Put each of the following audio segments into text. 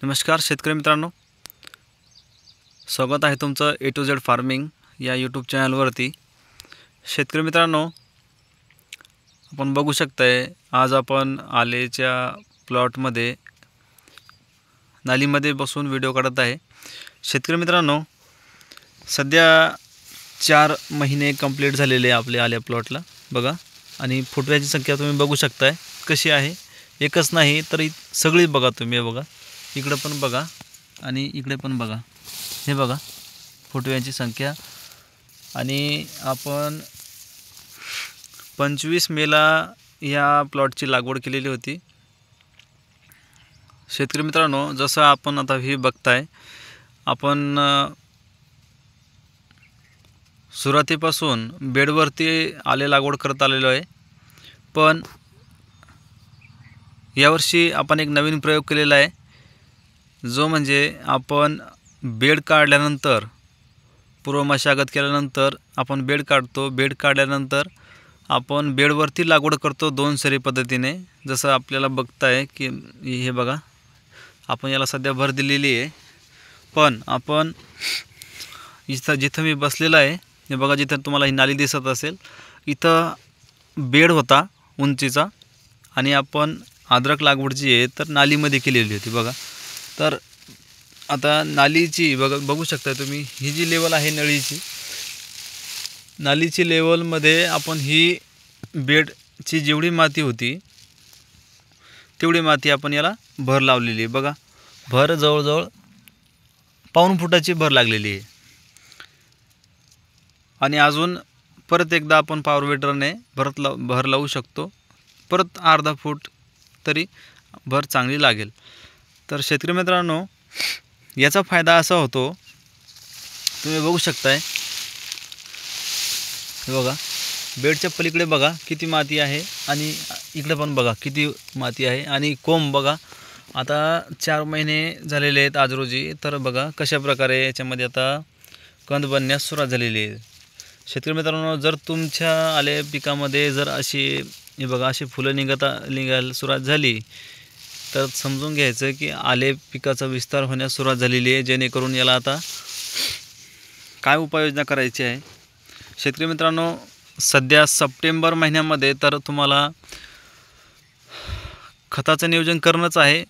नमस्कार शेतकरी मित्रांनो, स्वागत आहे तुमचं ए टू झेड फार्मिंग या यूट्यूब चॅनलवरती। शेतकरी मित्रांनो, आपण बघू शकताय आज आपण आलेच्या प्लॉटमध्ये नालीमध्ये बसून व्हिडिओ काढत आहे। शेतकरी मित्रांनो, सध्या 4 महिने कंप्लीट झालेले आपले आल्या प्लॉटला बघा, आणि फुटव्याची संख्या तुम्ही बघू शकताय कशी आहे। एकच नाही तर सगळी बघा तुम्ही, बघा इकडे पण बघा आणि इकडे पण बघा, हे बघा फुटव्यांची संख्या। आणि आपण 25 मेला या प्लॉटची लागवड केलेली होती। शेतकरी मित्रांनो, जसं आपण आता हे बघताय, आपण सुरुवातीपासून बेडवरती आले लागवड करत आलेलो आहे। पण यावर्षी आपण एक नवीन प्रयोग केलेला आहे, जो म्हणजे आपण बेड काढल्यानंतर, पूर्व मशागत केल्यानंतर आपण बेड काढतो। बेड काढल्यानंतर आपण बेडवरती लागवड करतो 2 सरी पद्धतीने। जसं आपल्याला बघताय की हे बघा, आपण याला सध्या भर दिलेली आहे। पण आपण जिथं मी बसलेला आहे, हे बघा, जिथं तुम्हाला ही नाली दिसत असेल, इथं बेड होता उंचीचा, आणि आपण अद्रक लागवड जी आहे तर नालीमध्ये केलेली होती बघा। तर आता नालीची बघू शकता तुम्ही, ही जी लेवल आहे नळीची, नालीची लेवलमध्ये आपण ही बेडची जेवढी माती होती तेवढी माती आपण याला भर लावलेली आहे बघा। भर जवळजवळ 1.5 फुटाची भर लागलेली आहे। आणि अजून परत एकदा आपण पॉवर वेटरने भर लावू शकतो, परत अर्धा फूट तरी भर चांगली लागेल। तर शेतकरी मित्रांनो, याचा फायदा असा होतो, तुम्ही बघू शकताय, हे बघा बेडच्या पलीकडे बघा किती माती आहे, आणि इकडे पण बघा किती माती आहे, आणि कोंब बघा। आता 4 महिने झालेले आहेत आज रोजी, तर बघा कशा प्रकारे याच्यामध्ये आता कंद बनण्यास सुरुवात झालेली आहे। शेतकरी मित्रांनो, जर तुमच्या आले पिकामध्ये जर अशी हे बघा अशी फुलं निघायला सुरुवात झाली, तर समजून घ्यायचं की आले पिकाचा विस्तार होण्यास सुरुवात झालेली आहे। जेणेकरून याला आता काय उपाययोजना करायची आहे। शेतकरी मित्रांनो, सध्या सप्टेंबर महिन्यामध्ये तर तुम्हाला खताचं नियोजन करणंच आहे,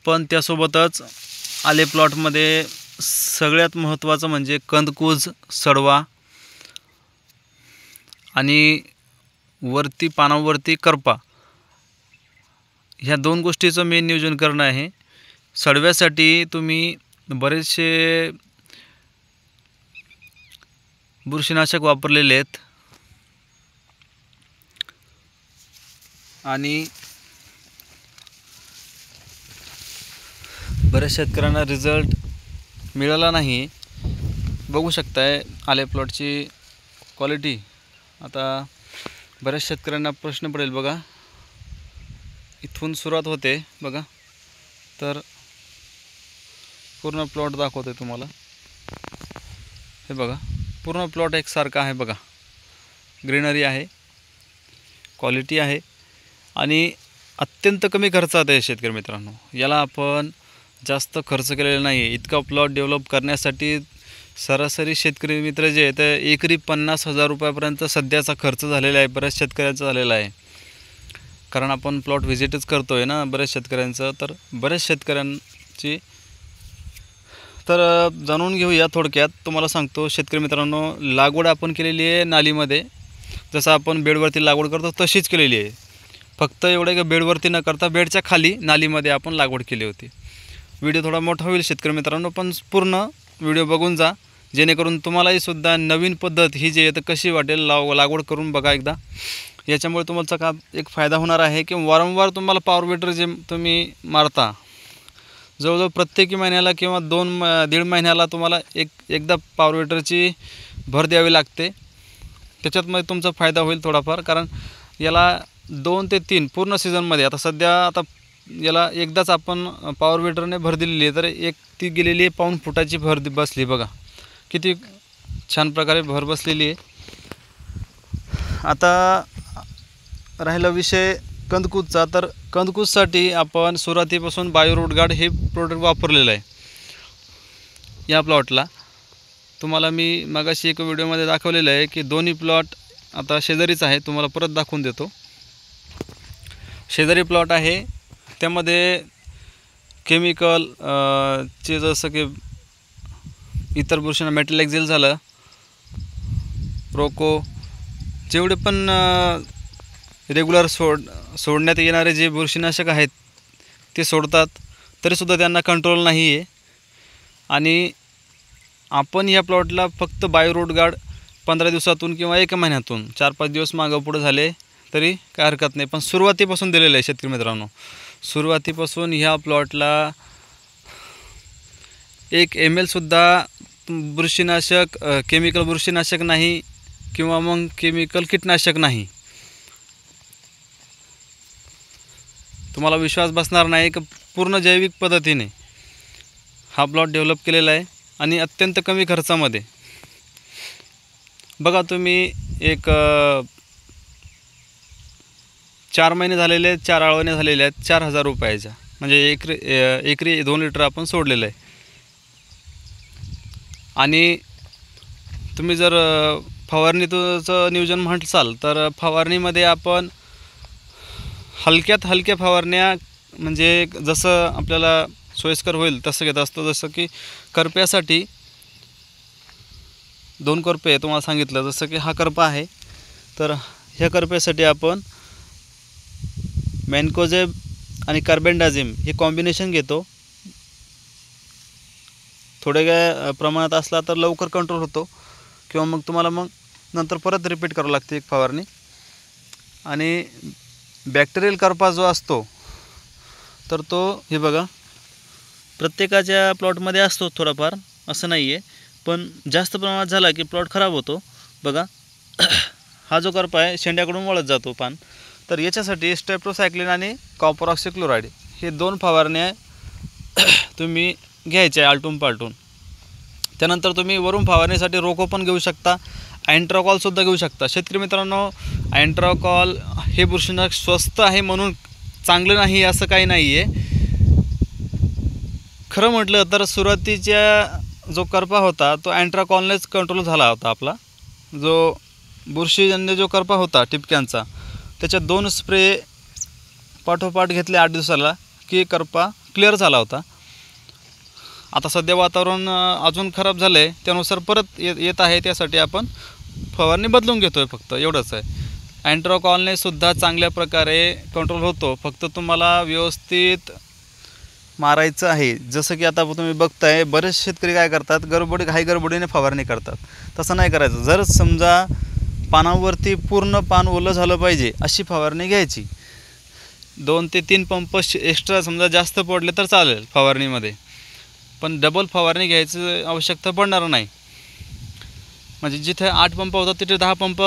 पण त्यासोबतच आले प्लॉटमध्ये सगळ्यात महत्त्वाचं म्हणजे कंदकूज, सडवा आणि वरती पानावरती करपा, ह्या 2 गोष्टीचं मेन नियोजन करणं आहे। सडव्यासाठी तुम्ही बरेचसे बुरशीनाशक वापरलेले आहेत, आणि बऱ्याच शेतकऱ्यांना रिझल्ट मिळाला नाही। बघू शकताय आले प्लॉटची क्वालिटी। आता बऱ्याच शेतकऱ्यांना प्रश्न पडेल बघा, इथून सुरुवात होते बघा, तर पूर्ण प्लॉट दाखवते तुम्हाला, हे बघा पूर्ण प्लॉट एकसारखा आहे बघा, ग्रीनरी आहे, क्वालिटी आहे, आणि अत्यंत कमी खर्चात आहे। शेतकरी मित्रांनो, याला आपण जास्त खर्च केलेला नाही। इतका प्लॉट डेव्हलप करण्यासाठी सरासरी शेतकरी मित्र जे आहेत, एकरी 50,000 रुपयापर्यंत सध्याचा खर्च झालेला आहे, बऱ्याच शेतकऱ्यांचा झालेला आहे। कारण आपण प्लॉट व्हिजिटच करतो आहे ना बऱ्याच शेतकऱ्यांचं, तर बऱ्याच शेतकऱ्यांची तर जाणून घेऊया थोडक्यात। तुम्हाला सांगतो शेतकरी मित्रांनो, लागवड आपण केलेली आहे नालीमध्ये, जसं आपण बेडवरती लागवड करतो तशीच केलेली आहे। फक्त एवढं की बेडवरती न करता बेडच्या खाली नालीमध्ये आपण लागवड केली होती। व्हिडिओ थोडा मोठा होईल शेतकरी मित्रांनो, पण पूर्ण व्हिडिओ बघून जा, जेणेकरून तुम्हालाही सुद्धा नवीन पद्धत ही जी आहे तर कशी वाटेल, लागवड करून बघा एकदा। याच्यामुळे तुमचा का एक फायदा होणार आहे की वारंवार तुम्हाला पॉवर वेटर जे तुम्ही मारता, जवळजवळ प्रत्येक महिन्याला किंवा 1.5 महिन्याला तुम्हाला एकदा पॉवर वेटरची भर द्यावी लागते। त्याच्यात तुमचा फायदा होईल थोडाफार, कारण याला 2 ते 3 पूर्ण सीझनमध्ये, आता सध्या आता याला एकदाच आपण पॉवर वेटरने भर दिलेली आहे, तर ती गेलेली आहे 1.5 फुटाची भर बसली बघा, किती छान प्रकारे भर बसलेली आहे। आता राहिला विषय कंदकूजचा, तर कंदकूजसाठी आपण सुरुवातीपासून बायो रूट गार्ड हे प्रोडक्ट वापरलेलं आहे या प्लॉटला. तुम्हाला मी मगाशी एक व्हिडिओमध्ये दाखवलेलं आहे की दोन्ही प्लॉट आता शेजारीच आहे. तुम्हाला परत दाखवून देतो. शेजारी प्लॉट आहे, त्यामध्ये केमिकल चे जसं की इतर बुरशींना मेटलॅक्झिल झालं, प्रोको, जेवढे पण रेग्युलर सोडण्यात येणारे जे बुरशीनाशक आहेत ते सोडतात, तरीसुद्धा त्यांना कंट्रोल नाही आहे. आणि आपण या प्लॉटला फक्त बायो रूट गार्ड 15 दिवसातून किंवा 1 महिन्यातून 4-5 दिवस मागं पुढे झाले तरी काय हरकत नाही, पण सुरुवातीपासून दिलेलं आहे शेतकरी मित्रांनो. सुरुवातीपासून ह्या प्लॉटला 1 ml सुद्धा बुरशीनाशक केमिकल बुरशीनाशक नाही किंवा मग केमिकल कीटनाशक नाही. तुम्हाला विश्वास बसणार नाही की पूर्ण जैविक पद्धतीने हा प्लॉट डेव्हलप केलेला आहे आणि अत्यंत कमी खर्चामध्ये. बघा तुम्ही, एक 4 महिने झालेले आहेत, 4 आळवण्या झालेल्या आहेत 4,000 रुपयाच्या, म्हणजे एकरी 2 लिटर आपण सोडलेलं आहे. आणि तुम्ही जर फवारणीचं नियोजन म्हटसाल तर फवारणीमध्ये आपण हलक्यात हलक्या फवारण्या, म्हणजे जसं आपल्याला सोयीस्कर होईल तसं घेत असतो. जसं की करप्यासाठी 2 करपे तुम्हाला सांगितलं, जसं की हा करपा आहे, तर ह्या करप्यासाठी आपण मॅन्कोझेब आणि कार्बेंडाझिम हे कॉम्बिनेशन घेतो. थोडे काय प्रमाणात असला तर लवकर कंट्रोल होतो, किंवा मग तुम्हाला नंतर परत रिपीट करावं लागते एक फवारणी. आणि बॅक्टेरियल करपा जो असतो तर तो हे बघा प्रत्येकाच्या प्लॉटमध्ये असतो थोडाफार, असं नाही आहे, पण जास्त प्रमाणात झाला की प्लॉट खराब होतो. बघा हा जो करपा आहे शेंड्याकडून वळत जातो पान, तर याच्यासाठी स्टेप्टोसायक्लिन आणि कॉपर ऑक्सीक्लोराइड हे 2 फवारण्या तुम्ही घ्यायच्या आलटून पालटून. त्यानंतर तुम्ही वरून फवारणीसाठी रोको पण घेऊ शकता, अँट्राकॉलसुद्धा घेऊ शकता. शेतकरी मित्रांनो, अँट्राकॉल हे बुरशीनाशक स्वस्त आहे म्हणून चांगलं नाही असं काही नाही आहे. खरं म्हटलं तर सुरुवातीच्या जो करपा होता तो अँट्राकॉलनेच कंट्रोल झाला होता आपला. जो बुरशीजन्य जो करपा होता टिपक्यांचा, त्याच्या 2 स्प्रे पाठोपाठ घेतले 8 दिवसाला की करपा क्लिअर झाला होता. आता सध्या वातावरण अजून खराब झालं आहे, त्यानुसार परत येत आहे, त्यासाठी आपण फवारणी बदलून घेतो आहे, फक्त एवढंच आहे. अँट्राकॉलने सुद्धा चांगल्या प्रकारे कंट्रोल होतो, फक्त तुम्हाला व्यवस्थित मारायचं आहे. जसं की आता तुम्ही बघताय बरेच शेतकरी काय करतात, घाई गडबडीने फवारणी करतात. तसं नाही करायचं. जर समजा पानावरती पूर्ण पान ओलं झालं पाहिजे अशी फवारणी घ्यायची. 2 ते 3 पंप एक्स्ट्रा समजा जास्त पडले तर चालेल फवारणीमध्ये, पण डबल फवारणी घ्यायची आवश्यकता पडणार नाही. म्हणजे जिथे 8 पंप होतात तिथे 10 पंप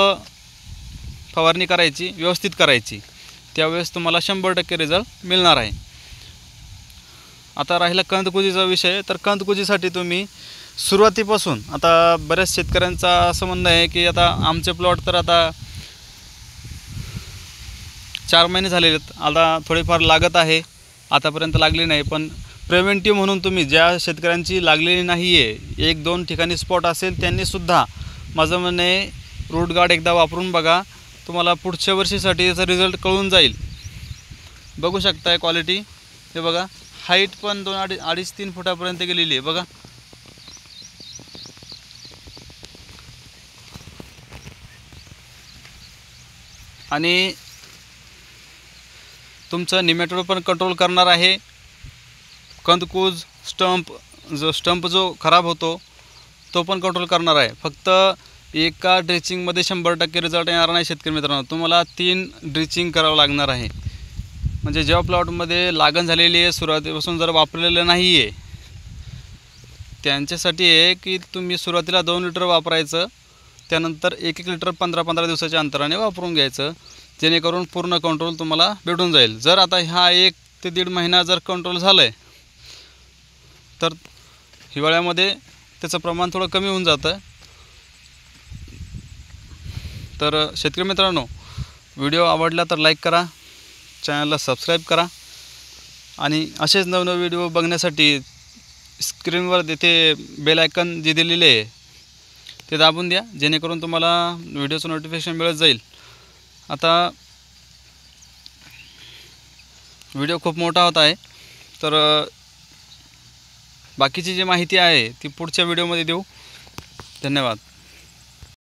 फवारणी करायची, व्यवस्थित करायची. त्यावेळेस तुम्हाला 100% रिझल्ट मिळणार आहे. आता राहिला कंदकुजीचा विषय, तर कंदकुजीसाठी तुम्ही सुरुवातीपासून, आता बऱ्याच शेतकऱ्यांचा असं म्हणणं आहे की आता आमचे प्लॉट तर आता 4 महिने झालेले आहेत, आता थोडेफार लागत आहे, आतापर्यंत लागली नाही. पण प्रिव्हेंटिव्ह म्हणून तुम्ही ज्या शेतकऱ्यांची लागलेली नाही आहे, 1-2 ठिकाणी स्पॉट असेल, त्यांनीसुद्धा माझं म्हणणं आहे रूट गार्ड एकदा वापरून बघा. तुम्हाला पुढच्या वर्षीसाठी याचा रिझल्ट कळून जाईल. बघू शकताय क्वालिटी, हे बघा, हाईट पण 2-2.5-3 फुटापर्यंत गेलेली आहे बघा. आणि तुमचं निमॅटोड पण कंट्रोल करणार आहे. कंदकूज स्टंप जो खराब होतो तो पण कंट्रोल करणार आहे. फक्त एका ड्रिचिंगमध्ये 100% रिझल्ट येणार नाही शेतकरी मित्रांनो, तुम्हाला 3 ड्रिचिंग करावं लागणार आहे. म्हणजे जेव्हा प्लॉटमध्ये लागण झालेली आहे, सुरुवातीपासून जर वापरलेलं नाही आहे, त्यांच्यासाठी आहे की तुम्ही सुरुवातीला 2 लिटर वापरायचं, त्यानंतर 1-1 लिटर 15-15 दिवसाच्या अंतराने वापरून घ्यायचं, जेणेकरून पूर्ण कंट्रोल तुम्हाला भेटून जाईल. जर आता हा 1 ते 1.5 महिना जर कंट्रोल झालं आहे तर हिवाळ्यामध्ये त्याचं प्रमाण थोडं कमी होऊन जातं. तर शेतकरी मित्रांनो, व्हिडिओ आवडला तर लाईक करा, चॅनलला सबस्क्राईब करा आणि असेच नवनवे व्हिडिओ बघण्यासाठी स्क्रीनवर तिथे बेल आयकन जे दिलेले आहे ते दाबून द्या, जेणेकरून तुम्हाला व्हिडिओचं नोटिफिकेशन मिळत जाईल. आता व्हिडिओ खूप मोठा होत आहे, तर बाकीची जी माहिती आहे ती पुढच्या व्हिडिओमध्ये देऊ. धन्यवाद.